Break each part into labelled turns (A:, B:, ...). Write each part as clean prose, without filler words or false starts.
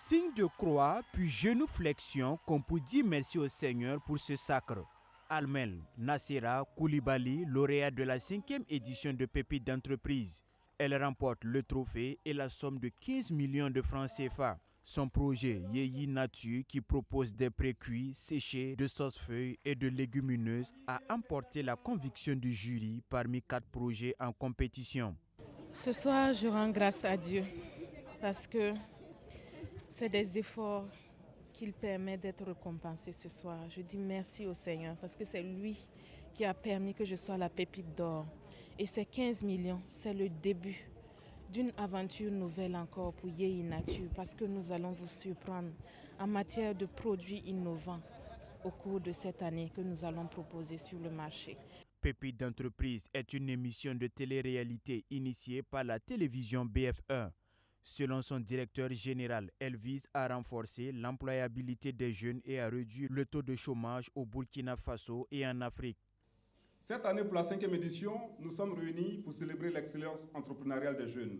A: Signe de croix, puis genou-flexion, comme pour dire merci au Seigneur pour ce sacre. Almel Nassira Koulibaly, lauréate de la 5e édition de Pépites d'entreprise. Elle remporte le trophée et la somme de 15 millions de francs CFA. Son projet Yeyi Nature, qui propose des précuits séchés de sauce-feuilles et de légumineuses, a emporté la conviction du jury parmi 4 projets en compétition.
B: Ce soir, je rends grâce à Dieu parce que c'est des efforts qu'il permet d'être récompensé ce soir. Je dis merci au Seigneur parce que c'est lui qui a permis que je sois la pépite d'or. Et ces 15 millions, c'est le début d'une aventure nouvelle encore pour Yeyi Nature parce que nous allons vous surprendre en matière de produits innovants au cours de cette année que nous allons proposer sur le marché.
A: Pépites d'entreprise est une émission de télé-réalité initiée par la télévision BF1. Selon son directeur général, elle vise à renforcer l'employabilité des jeunes et à réduire le taux de chômage au Burkina Faso et en Afrique.
C: Cette année, pour la 5e édition, nous sommes réunis pour célébrer l'excellence entrepreneuriale des jeunes.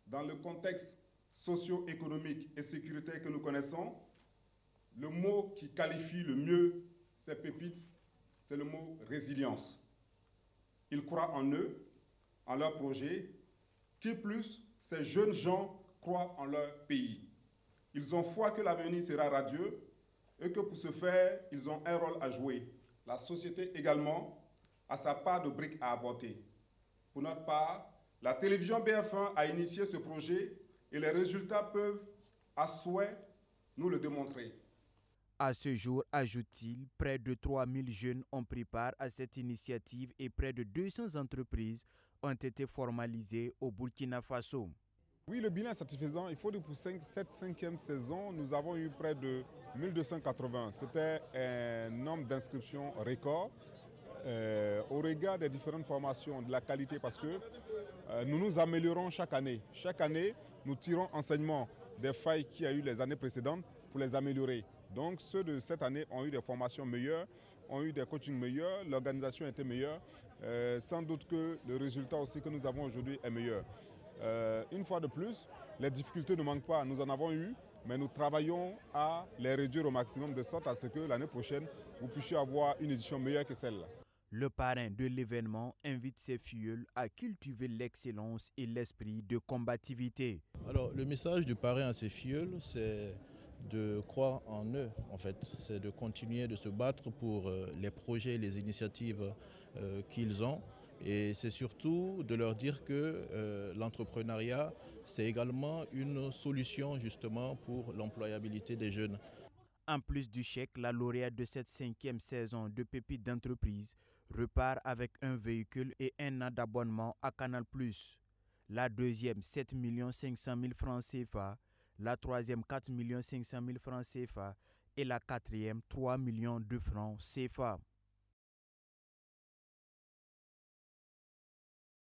C: Dans le contexte socio-économique et sécuritaire que nous connaissons, le mot qui qualifie le mieux ces pépites, c'est le mot résilience. Ils croient en eux, en leurs projets. Qui plus, ces jeunes gens croient en leur pays. Ils ont foi que l'avenir sera radieux et que pour ce faire, ils ont un rôle à jouer. La société également a sa part de briques à apporter. Pour notre part, la télévision BF1 a initié ce projet et les résultats peuvent, à souhait, nous le démontrer.
A: À ce jour, ajoute-t-il, près de 3000 jeunes ont pris part à cette initiative et près de 200 entreprises ont été formalisées au Burkina Faso.
D: Oui, le bilan est satisfaisant. Il faut dire pour cette 5e saison, nous avons eu près de 1280. C'était un nombre d'inscriptions record. Au regard des différentes formations, de la qualité, parce que nous nous améliorons chaque année. Chaque année, nous tirons enseignement des failles qu'il y a eu les années précédentes pour les améliorer. Donc ceux de cette année ont eu des formations meilleures, ont eu des coachings meilleurs, l'organisation était meilleure. Sans doute que le résultat aussi que nous avons aujourd'hui est meilleur. Une fois de plus, les difficultés ne manquent pas, nous en avons eu, mais nous travaillons à les réduire au maximum de sorte à ce que l'année prochaine, vous puissiez avoir une édition meilleure que celle-là.
A: Le parrain de l'événement invite ses filleuls à cultiver l'excellence et l'esprit de combativité.
E: Alors, le message du parrain à ses filleuls, c'est de croire en eux, en fait. C'est de continuer de se battre pour les projets, les initiatives qu'ils ont. Et c'est surtout de leur dire que l'entrepreneuriat, c'est également une solution justement pour l'employabilité des jeunes.
A: En plus du chèque, la lauréate de cette 5e saison de Pépites d'entreprise repart avec un véhicule et un an d'abonnement à Canal+. La deuxième, 7 500 000 francs CFA. La troisième, 4 500 000 francs CFA. Et la quatrième, 3 millions de francs CFA.